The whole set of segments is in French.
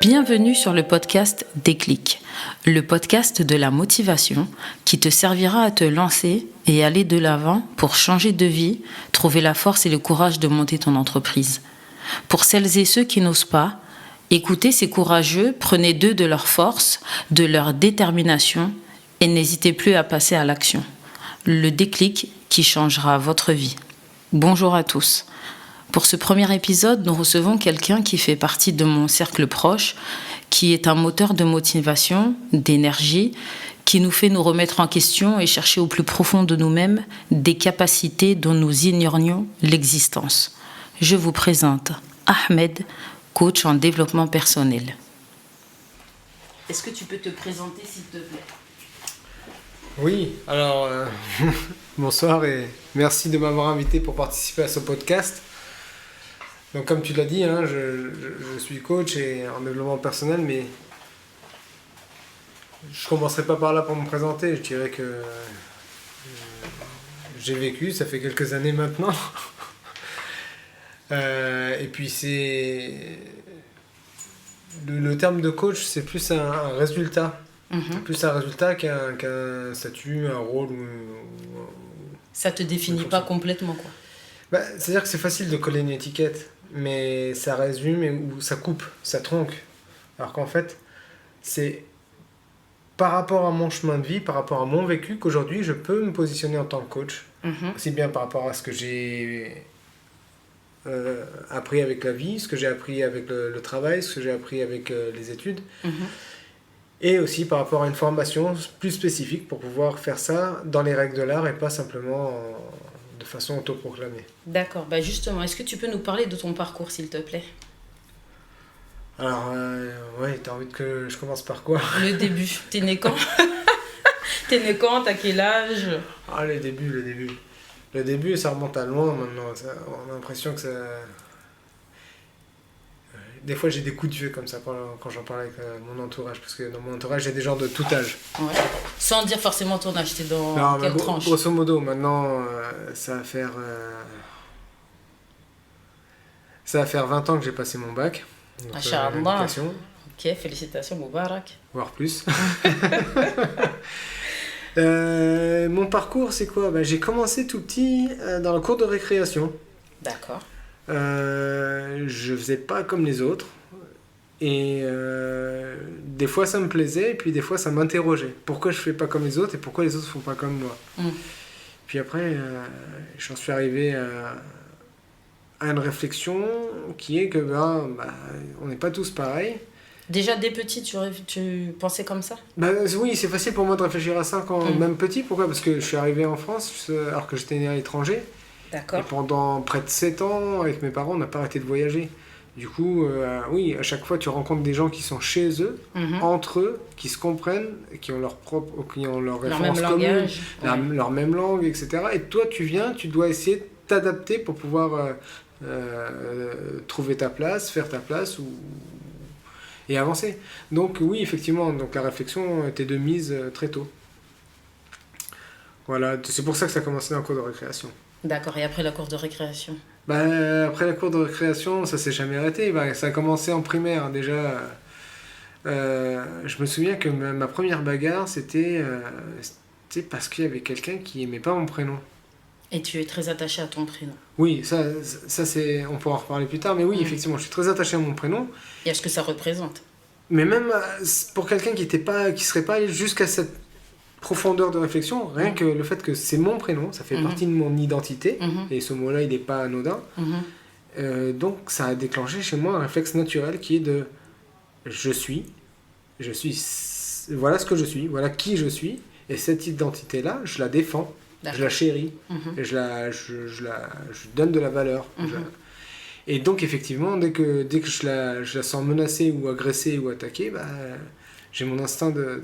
Bienvenue sur le podcast Déclic, le podcast de la motivation qui te servira à te lancer et aller de l'avant pour changer de vie, trouver la force et le courage de monter ton entreprise. Pour celles et ceux qui n'osent pas, écoutez ces courageux, prenez d'eux de leur force, de leur détermination et n'hésitez plus à passer à l'action. Le déclic qui changera votre vie. Bonjour à tous. Pour ce premier épisode, nous recevons quelqu'un qui fait partie de mon cercle proche, qui est un moteur de motivation, d'énergie, qui nous fait nous remettre en question et chercher au plus profond de nous-mêmes des capacités dont nous ignorions l'existence. Je vous présente Ahmed, coach en développement personnel. Est-ce que tu peux te présenter s'il te plaît ? Oui, alors bonsoir et merci de m'avoir invité pour participer à ce podcast. Donc comme tu l'as dit, je suis coach et en développement personnel, mais je ne commencerai pas par là pour me présenter. Je dirais que j'ai vécu, ça fait quelques années maintenant. Et puis c'est... Le terme de coach, c'est plus un résultat. C'est plus un résultat qu'un statut, un rôle ou ça te définit pas complètement, quoi. C'est-à-dire que c'est facile de coller une étiquette, mais ça résume ou ça coupe, ça tronque. Alors qu'en fait, c'est par rapport à mon chemin de vie, par rapport à mon vécu, qu'aujourd'hui je peux me positionner en tant que coach. Aussi bien par rapport à ce que j'ai appris avec la vie, ce que j'ai appris avec le travail, ce que j'ai appris avec les études. Et aussi par rapport à une formation plus spécifique pour pouvoir faire ça dans les règles de l'art et pas simplement de façon autoproclamée. D'accord, justement, est-ce que tu peux nous parler de ton parcours s'il te plaît ? Alors, ouais, t'as envie que je commence par quoi ? Le début, t'es né quand ? T'es né quand ? T'as quel âge ? Ah, le début. Le début, ça remonte à loin maintenant. On a l'impression que ça... Des fois, j'ai des coups de vieux comme ça quand j'en parle avec mon entourage, parce que dans mon entourage, il y a des gens de tout âge. Ouais. Sans dire forcément ton âge, t'es dans quelle tranche ? Grosso modo, maintenant, ça va faire 20 ans que j'ai passé mon bac. Inch'Allah. Ok, félicitations, Moubarak. Voire plus. Mon parcours, c'est quoi ? J'ai commencé tout petit dans la cour de récréation. D'accord. Je faisais pas comme les autres et des fois ça me plaisait et puis des fois ça m'interrogeait pourquoi je fais pas comme les autres et pourquoi les autres font pas comme moi. Puis après j'en suis arrivé à une réflexion qui est que on n'est pas tous pareils. Déjà dès petit tu pensais comme ça ? Oui, c'est facile pour moi de réfléchir à ça quand même petit. Pourquoi ? Parce que je suis arrivé en France alors que j'étais né à l'étranger. D'accord. Et pendant près de 7 ans, avec mes parents, on n'a pas arrêté de voyager. Du coup, oui, à chaque fois, tu rencontres des gens qui sont chez eux, entre eux, qui se comprennent, qui ont leur référence commune, leur même langue, etc. Et toi, tu viens, tu dois essayer de t'adapter pour pouvoir trouver ta place, faire ta place et avancer. Donc oui, effectivement, donc la réflexion était de mise très tôt. Voilà, c'est pour ça que ça a commencé dans le cours de récréation. D'accord, et après la cour de récréation ? Après la cour de récréation, ça s'est jamais arrêté. Ça a commencé en primaire déjà. Je me souviens que ma première bagarre, c'était parce qu'il y avait quelqu'un qui aimait pas mon prénom. Et tu es très attaché à ton prénom ? Oui, ça c'est, on pourra en reparler plus tard, mais oui, effectivement, je suis très attaché à mon prénom. Et à ce que ça représente ? Mais même pour quelqu'un qui serait pas allé jusqu'à cette profondeur de réflexion, rien que le fait que c'est mon prénom, ça fait partie de mon identité, et ce mot-là, il n'est pas anodin. Donc, ça a déclenché chez moi un réflexe naturel qui est de je suis, voilà ce que je suis, voilà qui je suis, et cette identité-là, je la défends, je la chéris, et je donne de la valeur. Et donc, effectivement, dès que je la sens menacée ou agressée ou attaquée, j'ai mon instinct de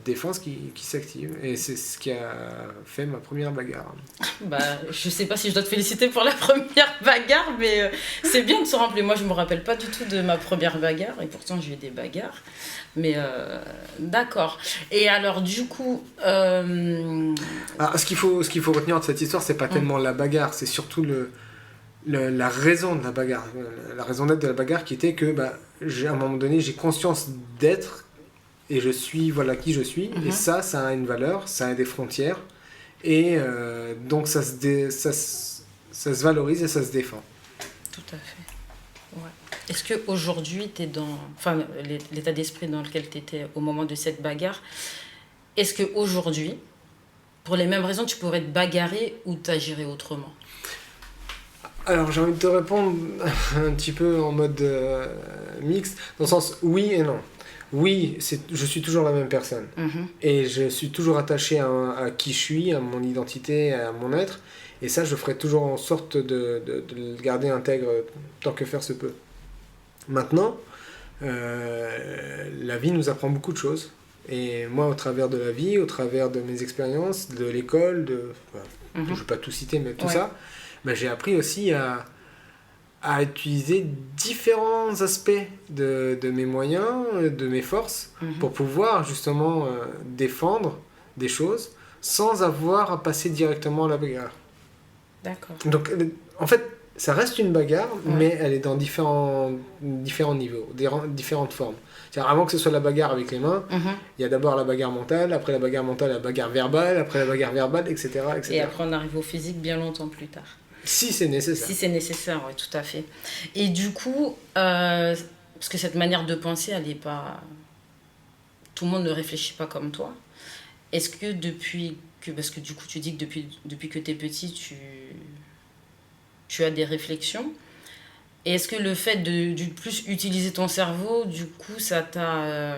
défense qui s'active. Et c'est ce qui a fait ma première bagarre. Je sais pas si je dois te féliciter pour la première bagarre, mais c'est bien de se rappeler. Moi, je me rappelle pas du tout de ma première bagarre, et pourtant j'ai eu des bagarres. Mais d'accord. Et alors, du coup... Ce qu'il faut retenir de cette histoire, c'est pas tellement la bagarre, c'est surtout la raison de la bagarre, la raison d'être de la bagarre qui était que à un moment donné, j'ai conscience d'être et je suis, voilà qui je suis. Et ça a une valeur, ça a des frontières. Et donc ça se valorise et ça se défend. Tout à fait. Ouais. Est-ce qu'aujourd'hui, tu es dans... Enfin, l'état d'esprit dans lequel tu étais au moment de cette bagarre, est-ce qu'aujourd'hui, pour les mêmes raisons, tu pourrais te bagarrer ou t'agirais autrement? Alors, j'ai envie de te répondre un petit peu en mode mixte, dans le sens oui et non. Oui, je suis toujours la même personne. Et je suis toujours attaché à qui je suis, à mon identité, à mon être. Et ça, je ferai toujours en sorte de le garder intègre tant que faire se peut. Maintenant, la vie nous apprend beaucoup de choses. Et moi, au travers de la vie, au travers de mes expériences, de l'école, je ne vais pas tout citer, mais tout ça, j'ai appris aussi à utiliser différents aspects de mes moyens, de mes forces, pour pouvoir justement défendre des choses sans avoir à passer directement à la bagarre. D'accord. Donc, en fait, ça reste une bagarre, mais elle est dans différents niveaux, différentes formes. C'est-à-dire, avant que ce soit la bagarre avec les mains, il y a d'abord la bagarre mentale, après la bagarre mentale, la bagarre verbale, après la bagarre verbale, etc., etc. Et après, on arrive au physique bien longtemps plus tard. Si c'est nécessaire. Si c'est nécessaire, oui, tout à fait. Et du coup, parce que cette manière de penser, elle n'est pas... Tout le monde ne réfléchit pas comme toi. Est-ce que depuis que... Parce que du coup, tu dis que depuis que tu es petit, tu as des réflexions. Et est-ce que le fait de plus utiliser ton cerveau, du coup, ça t'a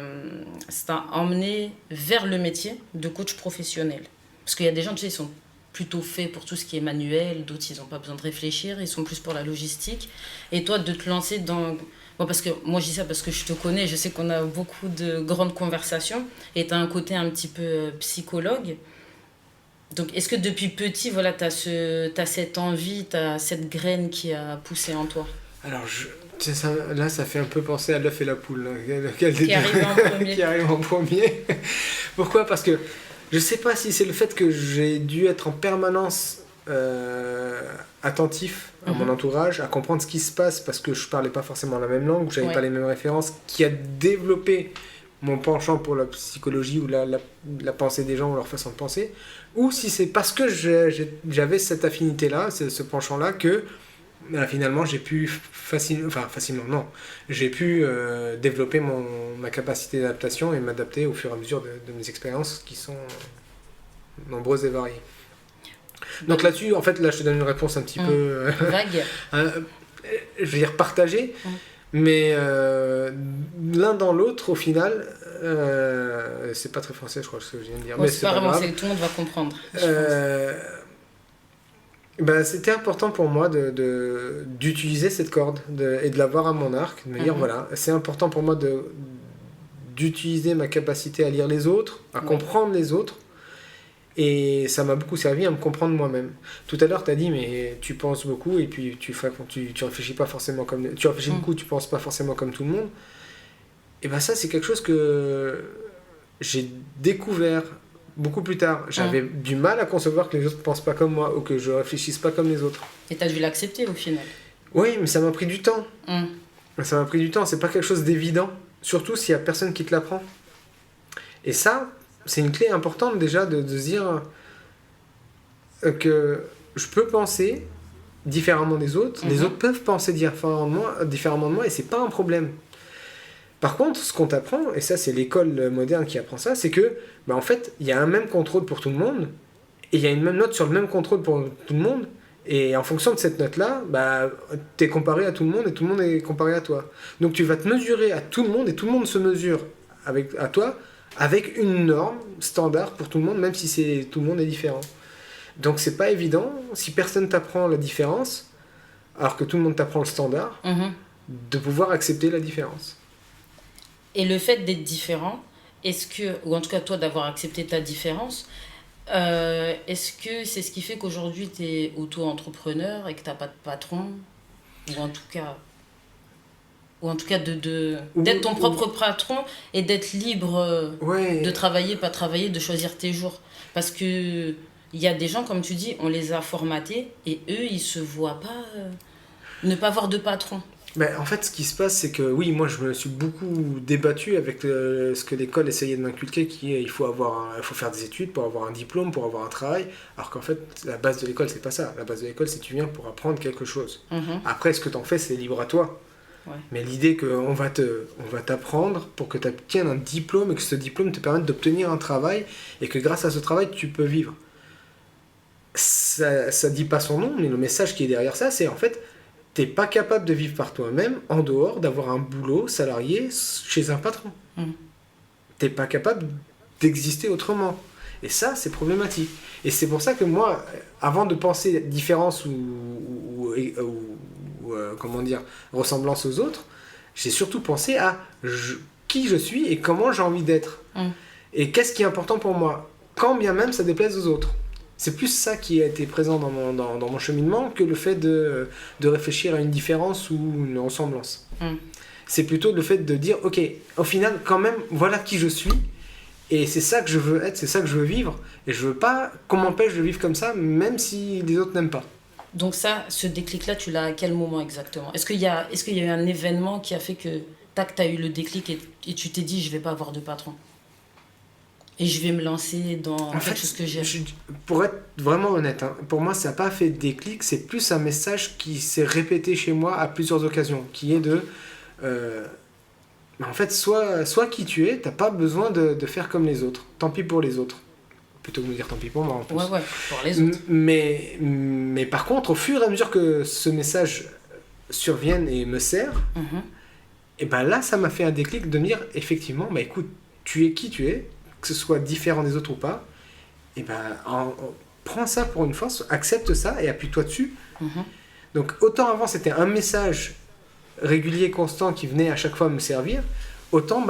emmené vers le métier de coach professionnel? Parce qu'il y a des gens, tu sais, ils sont plutôt faits pour tout ce qui est manuel, d'autres, ils n'ont pas besoin de réfléchir, ils sont plus pour la logistique. Et toi, de te lancer dans... Bon, parce que moi, je dis ça parce que je te connais, je sais qu'on a beaucoup de grandes conversations, et tu as un côté un petit peu psychologue. Donc, est-ce que depuis petit, voilà, tu as cette envie, tu as cette graine qui a poussé en toi? Alors, là, ça fait un peu penser à l'œuf et la poule. Lequel qui arrive en premier. Qui arrive en premier. Pourquoi? Parce que je ne sais pas si c'est le fait que j'ai dû être en permanence attentif à mon entourage, à comprendre ce qui se passe, parce que je ne parlais pas forcément la même langue, je n'avais pas les mêmes références, qui a développé mon penchant pour la psychologie ou la pensée des gens ou leur façon de penser, ou si c'est parce que j'avais cette affinité-là, ce penchant-là, que finalement j'ai pu j'ai pu développer ma capacité d'adaptation et m'adapter au fur et à mesure de mes expériences qui sont nombreuses et variées. Donc là-dessus, en fait, là je te donne une réponse un petit peu vague, je vais dire partagée, mais l'un dans l'autre au final, c'est pas très français je crois ce que je viens de dire, mais c'est pas vraiment, tout le monde va comprendre. C'était important pour moi d'utiliser cette corde et de l'avoir à mon arc, de me dire voilà, c'est important pour moi d'utiliser ma capacité à lire les autres, à comprendre les autres, et ça m'a beaucoup servi à me comprendre moi-même. Tout à l'heure tu as dit mais tu penses beaucoup et puis tu réfléchis pas forcément comme... Tu réfléchis beaucoup, tu penses pas forcément comme tout le monde. Et ça c'est quelque chose que j'ai découvert beaucoup plus tard. J'avais du mal à concevoir que les autres ne pensent pas comme moi ou que je réfléchisse pas comme les autres. Et tu as dû l'accepter au final. Oui, mais ça m'a pris du temps. Ça m'a pris du temps, c'est pas quelque chose d'évident. Surtout s'il y a personne qui te l'apprend. Et ça, c'est une clé importante déjà de se dire que je peux penser différemment des autres. Les autres peuvent penser différemment de moi et c'est pas un problème. Par contre, ce qu'on t'apprend, et ça c'est l'école moderne qui apprend ça, c'est que en fait, il y a un même contrôle pour tout le monde, et il y a une même note sur le même contrôle pour tout le monde, et en fonction de cette note-là, tu es comparé à tout le monde, et tout le monde est comparé à toi. Donc tu vas te mesurer à tout le monde, et tout le monde se mesure à toi, avec une norme standard pour tout le monde, même si tout le monde est différent. Donc c'est pas évident, si personne t'apprend la différence, alors que tout le monde t'apprend le standard, de pouvoir accepter la différence. Et le fait d'être différent, ou en tout cas toi d'avoir accepté ta différence, est-ce que c'est ce qui fait qu'aujourd'hui tu es auto-entrepreneur et que tu n'as pas de patron, ou en tout cas d'être ton propre patron et d'être libre de travailler, pas travailler, de choisir tes jours? Parce que il y a des gens, comme tu dis, on les a formatés et eux ils se voient pas Ne pas avoir de patron. Ben, en fait, ce qui se passe, c'est que oui, moi je me suis beaucoup débattu avec ce que l'école essayait de m'inculquer, qui est il faut faire des études pour avoir un diplôme, pour avoir un travail, alors qu'en fait, la base de l'école, c'est pas ça. La base de l'école, c'est que tu viens pour apprendre quelque chose. Après, ce que tu en fais, c'est libre à toi. Ouais. Mais l'idée qu'on va t'apprendre pour que tu obtiennes un diplôme et que ce diplôme te permette d'obtenir un travail et que grâce à ce travail, tu peux vivre. Ça dit pas son nom, mais le message qui est derrière ça, c'est en fait, t'es pas capable de vivre par toi-même en dehors d'avoir un boulot salarié chez un patron. T'es pas capable d'exister autrement. Et ça, c'est problématique. Et c'est pour ça que moi, avant de penser différence ou comment dire, ressemblance aux autres, j'ai surtout pensé à qui je suis et comment j'ai envie d'être. Et qu'est-ce qui est important pour moi, quand bien même ça déplaise aux autres. C'est plus ça qui a été présent dans mon cheminement que le fait de réfléchir à une différence ou une ressemblance. C'est plutôt le fait de dire, ok, au final, quand même, voilà qui je suis, et c'est ça que je veux être, c'est ça que je veux vivre, et je veux pas qu'on m'empêche de vivre comme ça, même si les autres n'aiment pas. Donc ça, ce déclic-là, tu l'as à quel moment exactement ? Est-ce qu'il y a eu un événement qui a fait que t'as eu le déclic et tu t'es dit, je vais pas avoir de patron ? Et je vais me lancer dans quelque chose que j'aime. Pour être vraiment honnête, pour moi, ça n'a pas fait déclic. C'est plus un message qui s'est répété chez moi à plusieurs occasions, qui est de... en fait, sois qui tu es, t'as pas besoin de faire comme les autres. Tant pis pour les autres. Plutôt que de me dire tant pis pour moi, en plus. Ouais, pour les autres. Mais par contre, au fur et à mesure que ce message survienne et me sert, et ben là, ça m'a fait un déclic de me dire, effectivement, bah écoute, tu es qui tu es, que ce soit différent des autres ou pas, et ben prends ça pour une force, accepte ça et appuie-toi dessus. Donc autant avant c'était un message régulier, constant qui venait à chaque fois me servir, autant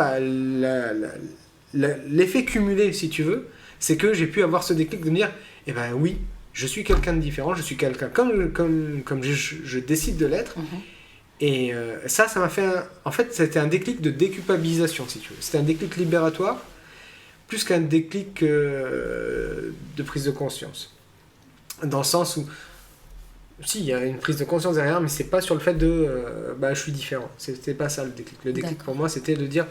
l'effet cumulé, si tu veux, c'est que j'ai pu avoir ce déclic de me dire, eh ben oui, je suis quelqu'un de différent, je suis quelqu'un comme je décide de l'être. Et ça m'a fait en fait c'était un déclic de déculpabilisation, si tu veux. C'était un déclic libératoire plus qu'un déclic de prise de conscience. Dans le sens où, si, il y a une prise de conscience derrière, mais c'est pas sur le fait de je suis différent. C'était pas ça le déclic. Le déclic pour moi, c'était de dire,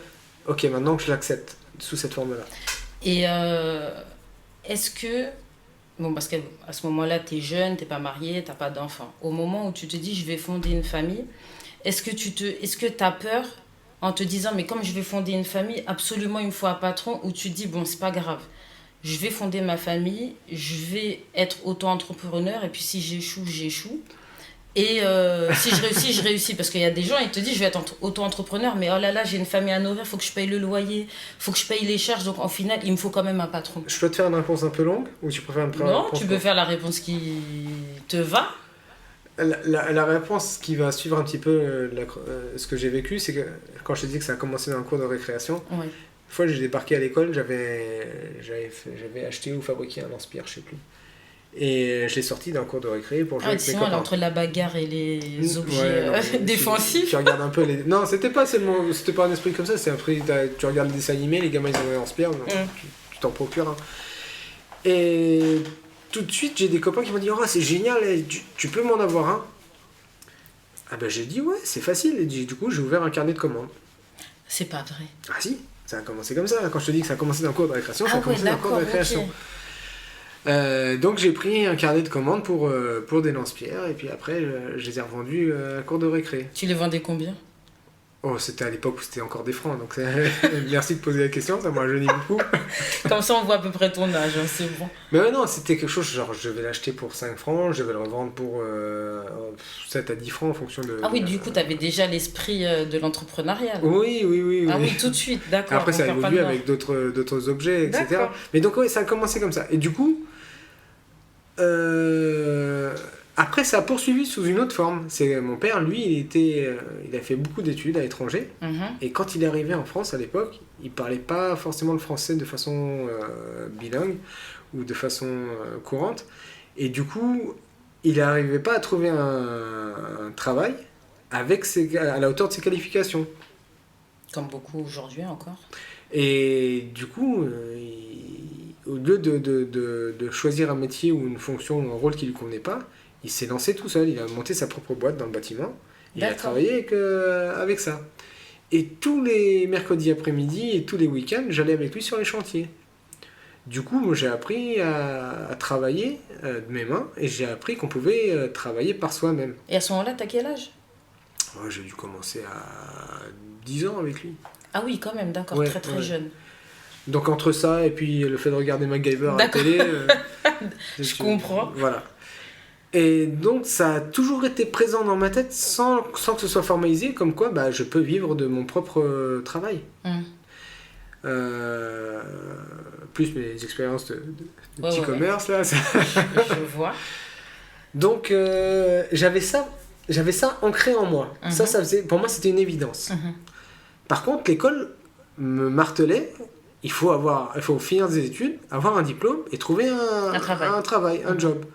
ok, maintenant que je l'accepte sous cette forme-là. Et est-ce que, bon, parce qu'à ce moment-là, t'es jeune, t'es pas marié, t'as pas d'enfant. Au moment où tu te dis, je vais fonder une famille, est-ce que t'as peur en te disant, mais comme je vais fonder une famille, absolument il me faut un patron, où tu te dis, bon, c'est pas grave, je vais fonder ma famille, je vais être auto-entrepreneur, et puis si j'échoue, j'échoue. Et si je réussis, je réussis. Parce qu'il y a des gens, ils te disent, je vais être auto-entrepreneur, mais oh là là, j'ai une famille à nourrir, il faut que je paye le loyer, il faut que je paye les charges, donc en final, il me faut quand même un patron. Je peux te faire une réponse un peu longue, ou tu préfères une réponse? Non, tu peux faire la réponse qui te va. La réponse qui va suivre un petit peu ce que j'ai vécu, c'est que quand je te dis que ça a commencé dans un cours de récréation, une fois j'ai débarqué à l'école, j'avais acheté ou fabriqué un lance-pierre, je sais plus. Et je l'ai sorti d'un cours de récré pour jouer avec mes copains. Entre la bagarre et les objets défensifs. Tu regardes un peu les... Non, c'était pas un esprit comme ça, c'est un esprit... Tu regardes les dessins animés, les gamins ils ont un lance-pierre, tu t'en procures. Hein. Et... tout de suite, j'ai des copains qui m'ont dit « Oh, c'est génial, tu peux m'en avoir un ?» Ah ben j'ai dit « Ouais, c'est facile. » Et du coup, j'ai ouvert un carnet de commandes. C'est pas vrai. Ah si, ça a commencé comme ça. Quand je te dis que ça a commencé dans le cours de récréation, ça a commencé dans le cours de récréation. Okay. Donc j'ai pris un carnet de commandes pour des lance-pierres, et puis après, je les ai revendus à cours de récré. Tu les vendais combien ? Oh, c'était à l'époque où c'était encore des francs, donc merci de poser la question, ça m'a rajeuni beaucoup. Comme ça, on voit à peu près ton âge, hein, c'est bon. Mais ouais, non, c'était quelque chose, genre je vais l'acheter pour 5 francs, je vais le revendre pour 7 à 10 francs en fonction de... Ah oui, du coup, tu avais déjà l'esprit de l'entrepreneuriat. Oui. Ah oui, tout de suite, d'accord. Après, ça a évolué avec d'autres objets, etc. D'accord. Mais donc, oui, ça a commencé comme ça. Et du coup... Après, ça a poursuivi sous une autre forme. C'est mon père, lui, il a fait beaucoup d'études à l'étranger. Et quand il est arrivé en France à l'époque, il parlait pas forcément le français de façon bilingue ou de façon courante. Et du coup, il n'arrivait pas à trouver un travail à la hauteur de ses qualifications. Comme beaucoup aujourd'hui encore. Et du coup, au lieu de choisir un métier ou une fonction ou un rôle qui ne lui convenait pas, Il s'est lancé tout seul, il a monté sa propre boîte dans le bâtiment. Il a D'accord. travaillé avec ça. Et tous les mercredis après-midi et tous les week-ends, j'allais avec lui sur les chantiers. Du coup, moi, j'ai appris à travailler de mes mains et j'ai appris qu'on pouvait travailler par soi-même. Et à ce moment-là, t'as quel âge? Moi, j'ai dû commencer à 10 ans avec lui. Ah oui, quand même, d'accord, Ouais, très ouais. jeune. Donc entre ça et puis le fait de regarder MacGyver à la D'accord. télé... Je comprends. Voilà. Et donc ça a toujours été présent dans ma tête sans que ce soit formalisé, comme quoi bah, je peux vivre de mon propre travail. Plus mes expériences de petit commerce là. Ça... Je vois. Donc j'avais ça ancré en moi. Ça faisait, pour moi c'était une évidence. Par contre l'école me martelait, il faut finir des études, avoir un diplôme et trouver un travail, un job.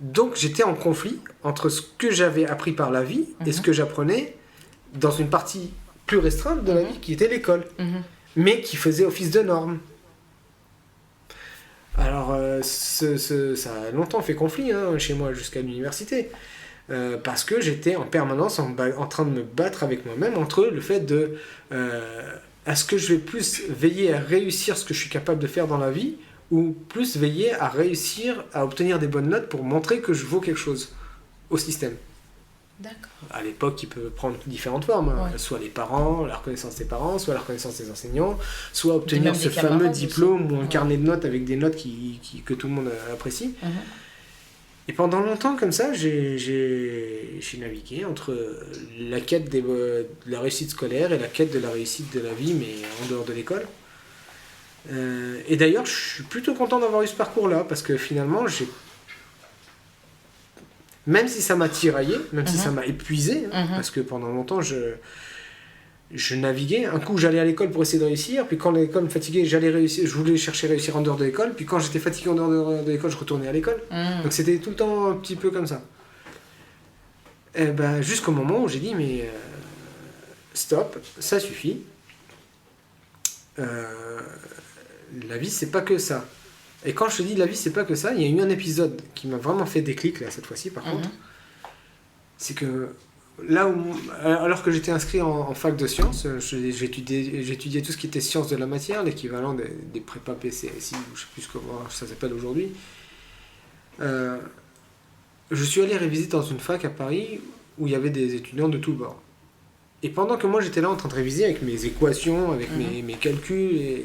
Donc j'étais en conflit entre ce que j'avais appris par la vie et ce que j'apprenais dans une partie plus restreinte de la vie qui était l'école, mais qui faisait office de norme. Alors ça a longtemps fait conflit chez moi jusqu'à l'université, parce que j'étais en permanence en train de me battre avec moi-même entre le fait de est-ce que je vais plus veiller à réussir ce que je suis capable de faire dans la vie ou plus veiller à réussir à obtenir des bonnes notes pour montrer que je vaux quelque chose au système. D'accord. À l'époque, il peut prendre différentes formes, soit les parents, la reconnaissance des parents, soit la reconnaissance des enseignants, soit obtenir ce fameux diplôme aussi. Ou un carnet de notes avec des notes que tout le monde apprécie. Et pendant longtemps, comme ça, j'ai navigué entre la quête de la réussite scolaire et la quête de la réussite de la vie, mais en dehors de l'école. Et d'ailleurs, je suis plutôt content d'avoir eu ce parcours-là, parce que finalement, même si ça m'a tiraillé, même si ça m'a épuisé, parce que pendant longtemps, je naviguais. Un coup, j'allais à l'école pour essayer de réussir, puis quand l'école me fatiguait, je voulais chercher à réussir en dehors de l'école, puis quand j'étais fatigué en dehors de l'école, je retournais à l'école. Donc c'était tout le temps un petit peu comme ça. Et ben, jusqu'au moment où j'ai dit, mais stop, ça suffit. La vie, c'est pas que ça. Et quand je te dis la vie, c'est pas que ça, il y a eu un épisode qui m'a vraiment fait déclic, là, cette fois-ci, par contre. C'est que là où, alors que j'étais inscrit en fac de sciences, j'étudiais tout ce qui était sciences de la matière, l'équivalent des prépa PCSI, ou je sais plus comment ça s'appelle aujourd'hui. Je suis allé réviser dans une fac à Paris où il y avait des étudiants de tous bords. Et pendant que moi j'étais là en train de réviser avec mes équations, avec mes calculs et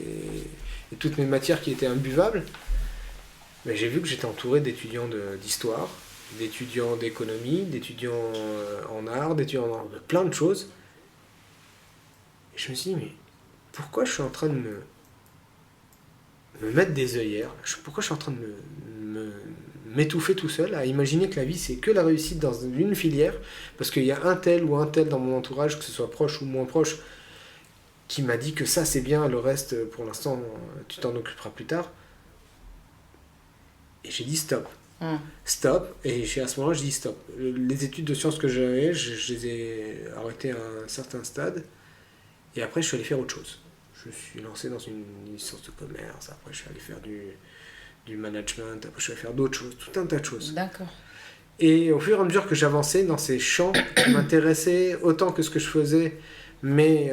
toutes mes matières qui étaient imbuvables, mais j'ai vu que j'étais entouré d'étudiants d'histoire, d'étudiants d'économie, d'étudiants en art, d'étudiants de plein de choses. Et je me suis dit, mais pourquoi je suis en train de me mettre des œillères? Pourquoi je suis en train de m'étouffer tout seul à imaginer que la vie c'est que la réussite dans une filière, parce qu'il y a un tel ou un tel dans mon entourage, que ce soit proche ou moins proche, qui m'a dit que ça c'est bien, le reste pour l'instant tu t'en occuperas plus tard. Et j'ai dit stop. Stop. Et à ce moment-là, j'ai dit stop. Les études de sciences que j'avais, je les ai arrêtées à un certain stade. Et après, je suis allé faire autre chose. Je me suis lancé dans une licence de commerce. Après, je suis allé faire du management. Après, je suis allé faire d'autres choses. Tout un tas de choses. D'accord. Et au fur et à mesure que j'avançais dans ces champs qui m'intéressaient autant que ce que je faisais, mais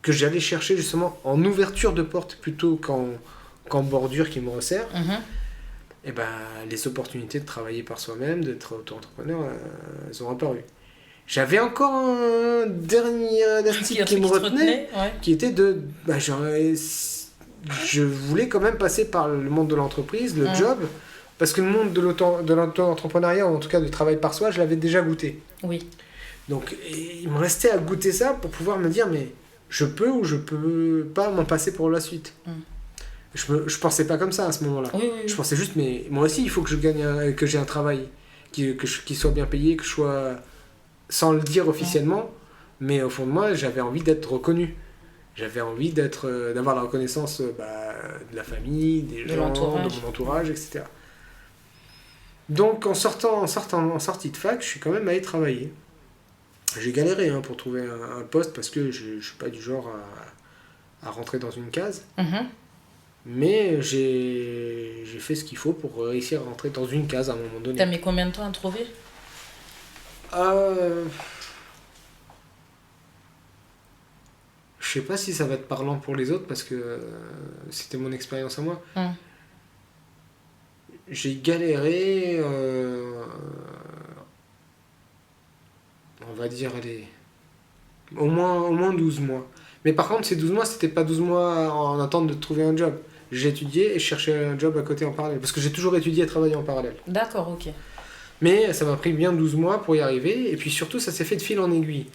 que j'allais chercher justement en ouverture de porte plutôt qu'en bordure qui me resserre, et ben, les opportunités de travailler par soi-même, d'être auto-entrepreneur, elles ont apparu. J'avais encore un dernier instinct qui me retenait, qui était je voulais quand même passer par le monde de l'entreprise, le job, parce que le monde de l'auto-entrepreneuriat, ou en tout cas du travail par soi, je l'avais déjà goûté. Oui. Donc il me restait à goûter ça pour pouvoir me dire, mais je peux ou je peux pas m'en passer pour la suite. Je pensais pas comme ça à ce moment-là. Oui. Je pensais juste, mais moi aussi, il faut que que j'ai un travail qui soit bien payé, que je sois, sans le dire officiellement, mais au fond de moi, j'avais envie d'être reconnu. J'avais envie d'avoir la reconnaissance de la famille, des gens, de mon entourage, etc. Donc en sortie de fac, je suis quand même allé travailler. J'ai galéré pour trouver un poste parce que je suis pas du genre à rentrer dans une case. Mais j'ai fait ce qu'il faut pour réussir à rentrer dans une case à un moment donné. T'as mis combien de temps à trouver ? Je sais pas si ça va être parlant pour les autres parce que c'était mon expérience à moi. J'ai galéré, on va dire, allez, au moins 12 mois. Mais par contre, ces 12 mois, c'était pas 12 mois en attente de trouver un job. J'ai étudié et je cherchais un job à côté en parallèle. Parce que j'ai toujours étudié et travaillé en parallèle. D'accord, ok. Mais ça m'a pris bien 12 mois pour y arriver. Et puis surtout, ça s'est fait de fil en aiguille.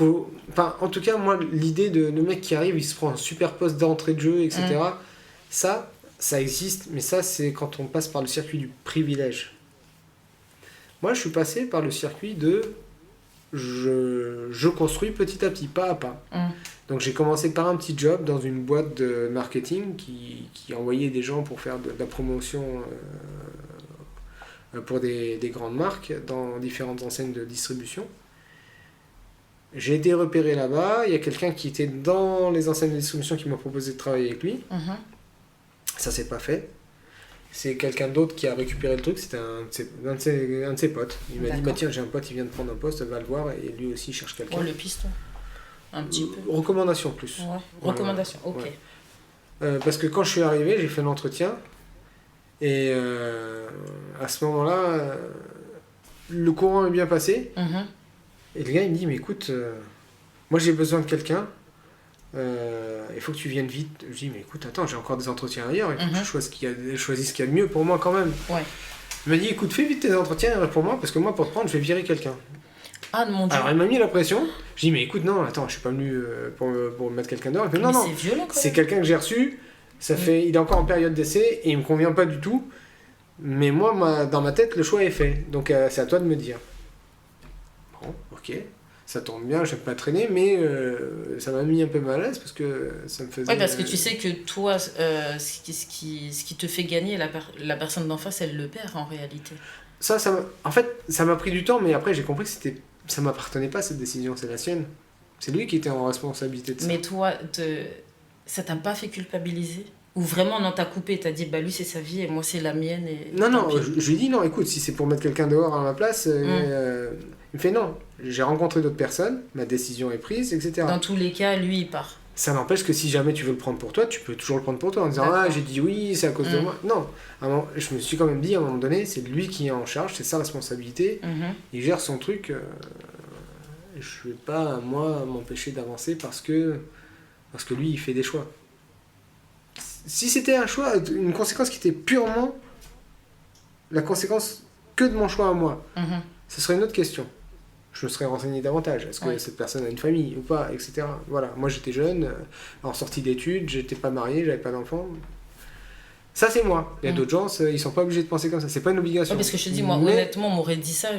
En tout cas, moi, l'idée de mec qui arrive, il se prend un super poste d'entrée de jeu, etc. Ça existe, mais ça, c'est quand on passe par le circuit du privilège. Moi, je suis passé par le circuit de... Je construis petit à petit, pas à pas. Donc j'ai commencé par un petit job dans une boîte de marketing qui envoyait des gens pour faire de la promotion pour des grandes marques dans différentes enseignes de distribution. J'ai été repéré là-bas, il y a quelqu'un qui était dans les enseignes de distribution qui m'a proposé de travailler avec lui. Ça s'est pas fait. C'est quelqu'un d'autre qui a récupéré le truc, c'était un de ses potes. Il m'a dit, tiens, j'ai un pote, il vient de prendre un poste, va le voir, et lui aussi il cherche quelqu'un. Ouais, le piston. Un petit peu. Recommandation plus. Ouais. Recommandation, ok. Ouais. Parce que quand je suis arrivé, j'ai fait l'entretien, et à ce moment-là, le courant est bien passé, et le gars il me dit, mais écoute, moi j'ai besoin de quelqu'un, il faut que tu viennes vite. Je dis, mais écoute, attends, j'ai encore des entretiens ailleurs, il faut que je choisisse ce qu'il y a de mieux pour moi quand même. Ouais. Il m'a dit, écoute, fais vite tes entretiens pour moi, parce que moi, pour te prendre, je vais virer quelqu'un. Ah, mon Dieu. Alors, il m'a mis la pression. Je dis, mais écoute, non, attends, je suis pas venu pour mettre quelqu'un dehors. Il fait, non, c'est violent, quand même. C'est quelqu'un que j'ai reçu, il est encore en période d'essai, et il me convient pas du tout. Mais moi, dans ma tête, le choix est fait. Donc, c'est à toi de me dire. Bon, ok. Ça tombe bien, j'aime pas traîner, mais ça m'a mis un peu mal à l'aise parce que ça me faisait... Oui, parce que tu sais que toi, ce qui te fait gagner, la personne d'en face, elle le perd en réalité. En fait, ça m'a pris du temps, mais après j'ai compris que ça m'appartenait pas cette décision, c'est la sienne. C'est lui qui était en responsabilité de ça. Mais toi, ça t'a pas fait culpabiliser ? Ou vraiment, non, t'as coupé, t'as dit, bah lui c'est sa vie et moi c'est la mienne et... Non, je lui ai dit, non, écoute, si c'est pour mettre quelqu'un dehors à ma place, il me fait non. J'ai rencontré d'autres personnes, ma décision est prise, etc. Dans tous les cas, lui il part. Ça n'empêche que si jamais tu veux le prendre pour toi, tu peux toujours le prendre pour toi en disant, ah, j'ai dit oui, c'est à cause de moi. Non, je me suis quand même dit à un moment donné, c'est lui qui est en charge, c'est sa responsabilité, il gère son truc, je vais pas, moi, m'empêcher d'avancer parce que lui, il fait des choix. Si c'était un choix, une conséquence qui était purement la conséquence que de mon choix à moi, ce serait une autre question. Je me serais renseigné davantage. Est-ce que cette personne a une famille ou pas, etc. Voilà. Moi, j'étais jeune, en sortie d'études, j'étais pas marié, j'avais pas d'enfant. Ça, c'est moi. Il y a d'autres gens, ils sont pas obligés de penser comme ça. C'est pas une obligation. Parce que je te dis, moi, honnêtement, on m'aurait dit ça,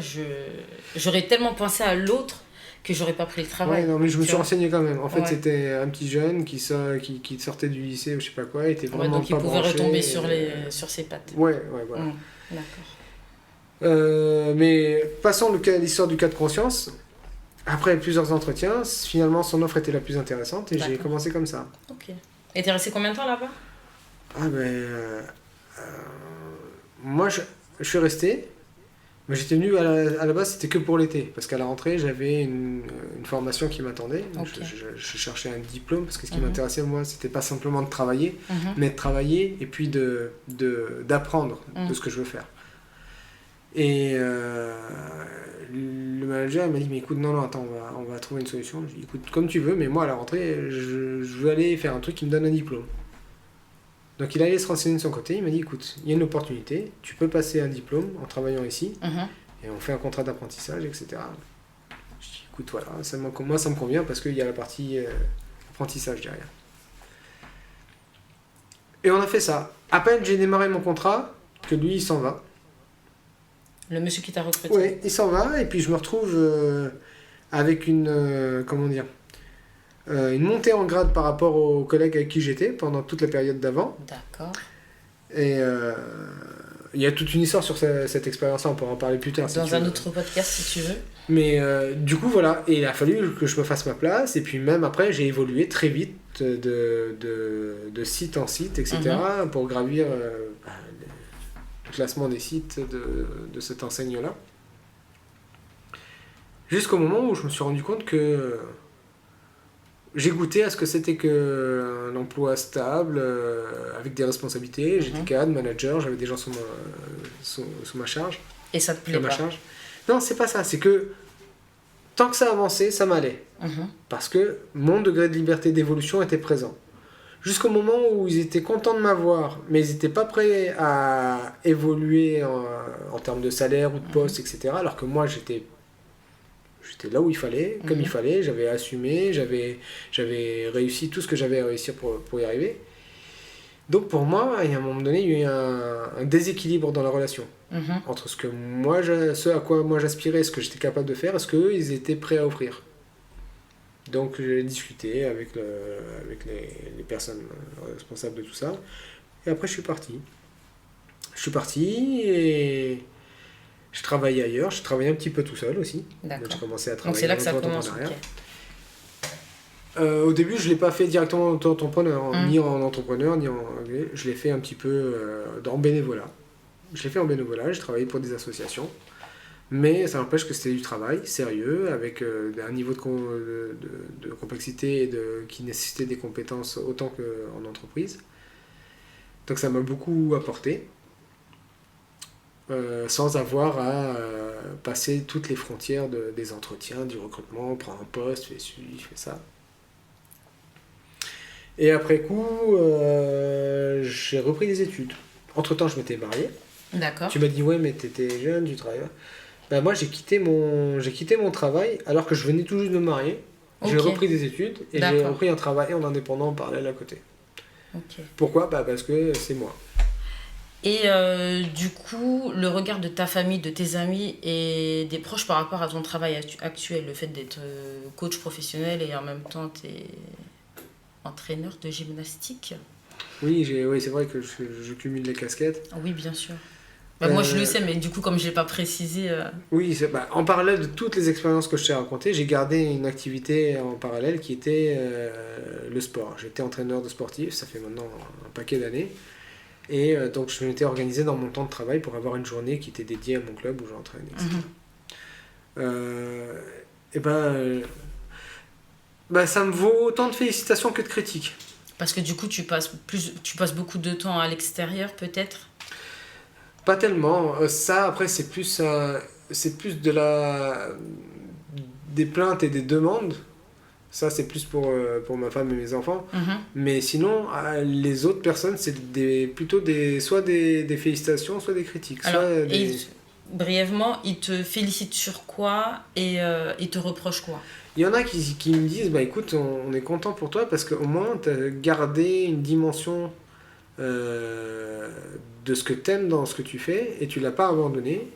j'aurais tellement pensé à l'autre que j'aurais pas pris le travail. Ouais, non, mais je me suis renseigné quand même. En fait, c'était un petit jeune qui sortait du lycée ou je sais pas quoi, était vraiment donc il pouvait retomber sur ses pattes. Ouais, voilà. D'accord. Mais passons l'histoire du cas de conscience. Après plusieurs entretiens, finalement son offre était la plus intéressante et j'ai commencé comme ça. Ok. Et t'es resté combien de temps là-bas ? Moi je suis resté, mais j'étais venu à la base c'était que pour l'été, parce qu'à la rentrée j'avais une formation qui m'attendait. Okay. Je cherchais un diplôme, parce que ce qui m'intéressait moi c'était pas simplement de travailler, mais de travailler et puis d'apprendre de ce que je veux faire. Et le manager m'a dit, mais écoute, non, attends, on va trouver une solution. Je lui ai dit, écoute, comme tu veux, mais moi à la rentrée, je veux aller faire un truc qui me donne un diplôme. Donc il allait se renseigner de son côté, il m'a dit, écoute, il y a une opportunité, tu peux passer un diplôme en travaillant ici, et on fait un contrat d'apprentissage, etc. Je dis, écoute, voilà, moi ça me convient parce qu'il y a la partie apprentissage derrière. Et on a fait ça. À peine j'ai démarré mon contrat, que lui il s'en va. Le monsieur qui t'a recruté. Oui, il s'en va, et puis je me retrouve avec une montée en grade par rapport aux collègues avec qui j'étais pendant toute la période d'avant. D'accord. Et il y a toute une histoire sur cette expérience-là, on pourra en parler plus tard. Dans un autre podcast si tu veux. Mais du coup, voilà, et il a fallu que je me fasse ma place, et puis même après, j'ai évolué très vite. de site en site, etc., pour gravir le classement des sites de cette enseigne-là. Jusqu'au moment où je me suis rendu compte que j'ai goûté à ce que c'était qu'un emploi stable, avec des responsabilités. J'étais cadre, manager, j'avais des gens sous ma charge. Et ça te plaît pas? Non, c'est pas ça. C'est que tant que ça avançait, ça m'allait. Parce que mon degré de liberté d'évolution était présent. Jusqu'au moment où ils étaient contents de m'avoir, mais ils n'étaient pas prêts à évoluer en termes de salaire ou de poste, etc. Alors que moi, j'étais là où il fallait, comme il fallait, j'avais assumé, j'avais réussi tout ce que j'avais à réussir pour y arriver. Donc pour moi, à un moment donné, il y a eu un déséquilibre dans la relation. Entre ce à quoi moi j'aspirais, ce que j'étais capable de faire, et ce qu'eux, ils étaient prêts à offrir. Donc j'ai discuté avec les personnes responsables de tout ça. Et après, je suis parti. Et je travaillais ailleurs, je travaillais un petit peu tout seul aussi. D'accord. Donc j'ai commencé à travailler. Donc c'est là que ça commence. Au début, je ne l'ai pas fait directement en entrepreneur, ni en entrepreneur, ni en... Je l'ai fait un petit peu en bénévolat. Je l'ai fait en bénévolat, j'ai travaillé pour des associations. Mais ça n'empêche que c'était du travail sérieux, avec un niveau de complexité qui nécessitait des compétences autant qu'en entreprise. Donc ça m'a beaucoup apporté. Sans avoir à passer toutes les frontières des entretiens, du recrutement, prendre un poste, fais ci, fais ça. Et après coup, j'ai repris des études. Entre-temps, je m'étais marié. D'accord. Tu m'as dit, ouais, mais t'étais jeune, tu travaillais. Ben, moi, j'ai quitté mon travail alors que je venais tout juste de me marier. Okay. J'ai repris des études et j'ai repris un travail en indépendant en parallèle à côté. Okay. Pourquoi ? Parce que c'est moi. Et du coup, le regard de ta famille, de tes amis et des proches par rapport à ton travail actuel, le fait d'être coach professionnel et en même temps t'es entraîneur de gymnastique. Oui, c'est vrai que je cumule les casquettes. Oui, bien sûr. Moi, je le sais, mais du coup, comme je ne l'ai pas précisé... Oui, en parallèle de toutes les expériences que je t'ai racontées, j'ai gardé une activité en parallèle qui était le sport. J'étais entraîneur de sportifs, ça fait maintenant un paquet d'années. Et donc, je m'étais organisé dans mon temps de travail pour avoir une journée qui était dédiée à mon club où j'entraîne, etc. Ça me vaut autant de félicitations que de critiques. Parce que du coup, tu passes beaucoup de temps à l'extérieur, peut-être ? Pas tellement. Ça, après, c'est plus des plaintes et des demandes. Ça, c'est plus pour ma femme et mes enfants. Mais sinon, les autres personnes, c'est plutôt soit des félicitations, soit des critiques. Alors, brièvement, ils te félicitent sur quoi et ils te reprochent quoi ? Il y en a qui me disent, écoute, on est content pour toi parce qu'au moins, tu as gardé une dimension de ce que tu aimes dans ce que tu fais et tu l'as pas abandonné.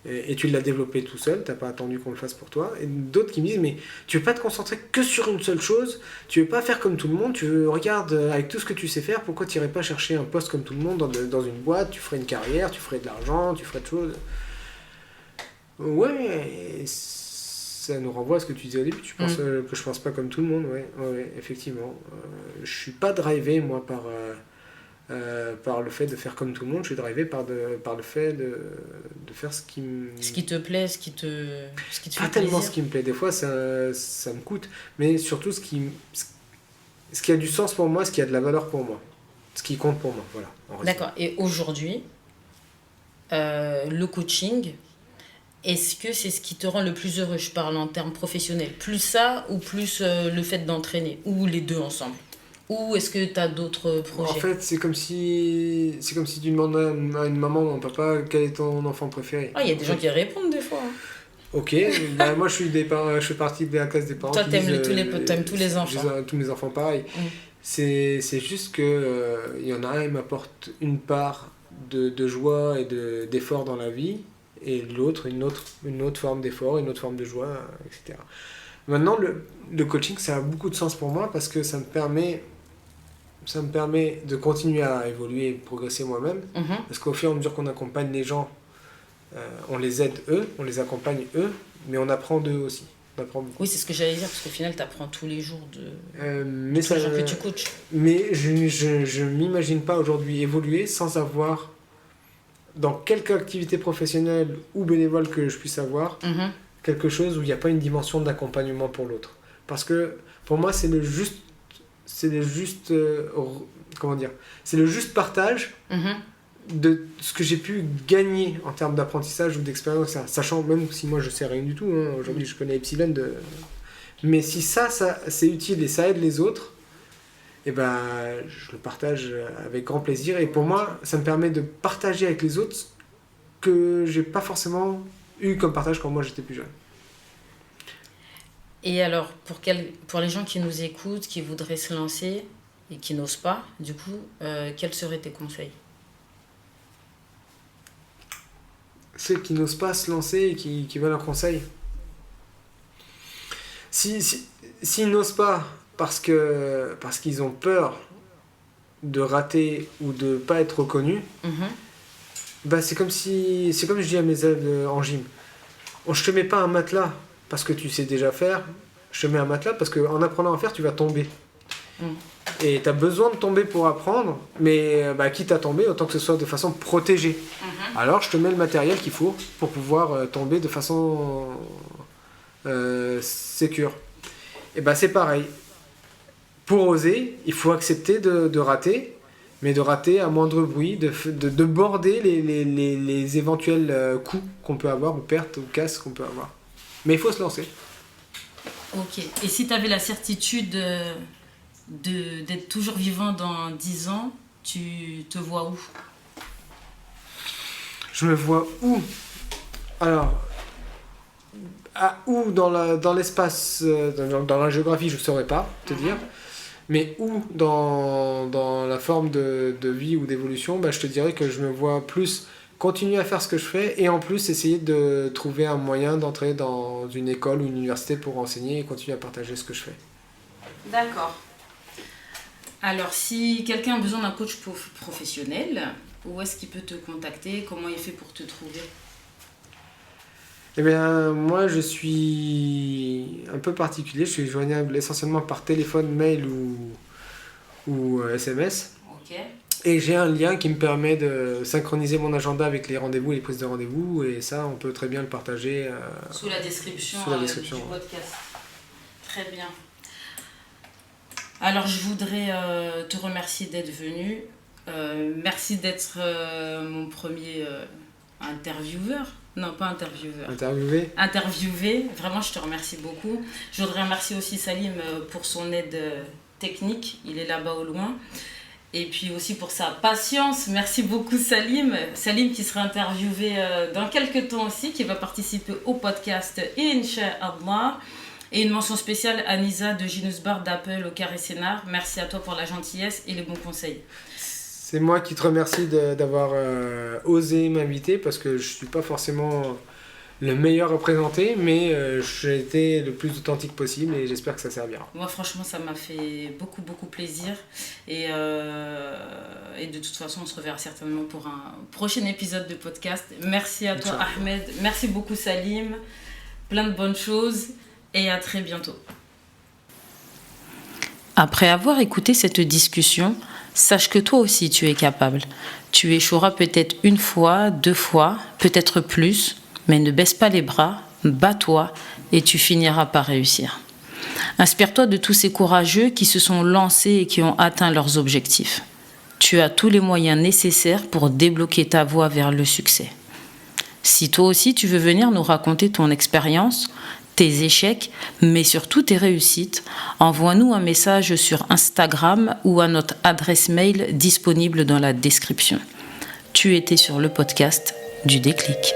Et tu l'as développé tout seul, t'as pas attendu qu'on le fasse pour toi. Et d'autres qui me disent, mais tu veux pas te concentrer que sur une seule chose, tu veux pas faire comme tout le monde, regarde avec tout ce que tu sais faire, pourquoi tu irais pas chercher un poste comme tout le monde dans une boîte, tu ferais une carrière, tu ferais de l'argent, tu ferais de choses. Ouais, ça nous renvoie à ce que tu disais au début, tu penses que je pense pas comme tout le monde, ouais, effectivement. Je suis pas drivé, moi, par le fait de faire comme tout le monde, je suis drivé par le fait de faire ce qui te plaît, ce qui te fait pas tellement ce qui me plaît, des fois ça me coûte, mais surtout ce qui a du sens pour moi, ce qui a de la valeur pour moi, ce qui compte pour moi, voilà. D'accord, et aujourd'hui, le coaching, est-ce que c'est ce qui te rend le plus heureux ? Je parle en termes professionnels, plus ça ou plus le fait d'entraîner, ou les deux ensemble ? Ou est-ce que tu as d'autres projets ? En fait, c'est comme si tu demandes à une maman ou à un papa quel est ton enfant préféré. Il y a des gens qui répondent des fois. Ok, moi je fais partie de la classe des parents. Toi, t'aimes tous les enfants. Tous mes enfants, pareil. C'est juste que y en a un, il m'apporte une part de joie et d'effort dans la vie, et l'autre, une autre forme d'effort, une autre forme de joie, etc. Maintenant, le coaching, ça a beaucoup de sens pour moi parce que ça me permet de continuer à évoluer et progresser moi-même. Parce qu'au fur et à mesure qu'on accompagne les gens, on les aide eux, on les accompagne eux, mais on apprend d'eux aussi. d'apprendre beaucoup. Oui, c'est ce que j'allais dire, parce qu'au final, tu apprends tous les jours mais tous les jours que tu coaches. Mais je m'imagine pas aujourd'hui évoluer sans avoir, dans quelque activité professionnelle ou bénévole que je puisse avoir, quelque chose où il n'y a pas une dimension d'accompagnement pour l'autre. Parce que pour moi, c'est le juste partage de ce que j'ai pu gagner en termes d'apprentissage ou d'expérience, sachant même si moi je sais rien du tout, aujourd'hui je connais Epsilon, mais si ça c'est utile et ça aide les autres, et ben je le partage avec grand plaisir, et pour moi ça me permet de partager avec les autres que j'ai pas forcément eu comme partage quand moi j'étais plus jeune. Et alors, pour les gens qui nous écoutent, qui voudraient se lancer et qui n'osent pas, du coup, quels seraient tes conseils ? Ceux qui n'osent pas se lancer et qui veulent un conseil. S'ils n'osent pas parce qu'ils ont peur de rater ou de pas être reconnus, bah c'est comme je dis à mes élèves en gym. Je te mets pas un matelas parce que tu sais déjà faire, je te mets un matelas parce qu'en apprenant à faire, tu vas tomber. Et tu as besoin de tomber pour apprendre, mais quitte à tomber, autant que ce soit de façon protégée. Alors je te mets le matériel qu'il faut pour pouvoir tomber de façon sécure. Et c'est pareil. Pour oser, il faut accepter de rater, mais de rater à moindre bruit, de border les éventuels coups qu'on peut avoir, ou pertes, ou casses qu'on peut avoir. Mais il faut se lancer. Ok. Et si tu avais la certitude d'être toujours vivant dans 10 ans, tu te vois où ? Je me vois où ? Alors, où dans l'espace, dans la géographie, je ne saurais pas te dire. Mais où dans la forme de vie ou d'évolution, je te dirais que je me vois plus continuer à faire ce que je fais et en plus essayer de trouver un moyen d'entrer dans une école ou une université pour enseigner et continuer à partager ce que je fais. D'accord. Alors, si quelqu'un a besoin d'un coach professionnel, où est-ce qu'il peut te contacter ? Comment il fait pour te trouver ? Eh bien, moi, je suis un peu particulier. Je suis joignable essentiellement par téléphone, mail ou SMS. Ok. Et j'ai un lien qui me permet de synchroniser mon agenda avec les rendez-vous et les prises de rendez-vous. Et ça, on peut très bien le partager sous la description, du podcast. Très bien. Alors, je voudrais te remercier d'être venu. Merci d'être mon premier intervieweur. Non, pas intervieweur. Interviewé. Vraiment, je te remercie beaucoup. Je voudrais remercier aussi Salim pour son aide technique. Il est là-bas au loin. Et puis aussi pour sa patience. Merci beaucoup Salim. Salim qui sera interviewé dans quelques temps aussi, qui va participer au podcast Inch'Allah. Et une mention spéciale à Nisa de Ginusbar d'Apple au Carré Scénar. Merci à toi pour la gentillesse et les bons conseils. C'est moi qui te remercie d'avoir osé m'inviter parce que je ne suis pas forcément le meilleur à présenter, mais j'ai été le plus authentique possible et j'espère que ça servira. Moi, franchement, ça m'a fait beaucoup, beaucoup plaisir. Et de toute façon, on se reverra certainement pour un prochain épisode de podcast. Merci à toi, Ahmed. Merci beaucoup, Salim. Plein de bonnes choses et à très bientôt. Après avoir écouté cette discussion, sache que toi aussi tu es capable. Tu échoueras peut-être une fois, 2 fois, peut-être plus, mais ne baisse pas les bras, bats-toi et tu finiras par réussir. Inspire-toi de tous ces courageux qui se sont lancés et qui ont atteint leurs objectifs. Tu as tous les moyens nécessaires pour débloquer ta voie vers le succès. Si toi aussi tu veux venir nous raconter ton expérience, tes échecs, mais surtout tes réussites, envoie-nous un message sur Instagram ou à notre adresse mail disponible dans la description. Tu étais sur le podcast du déclic.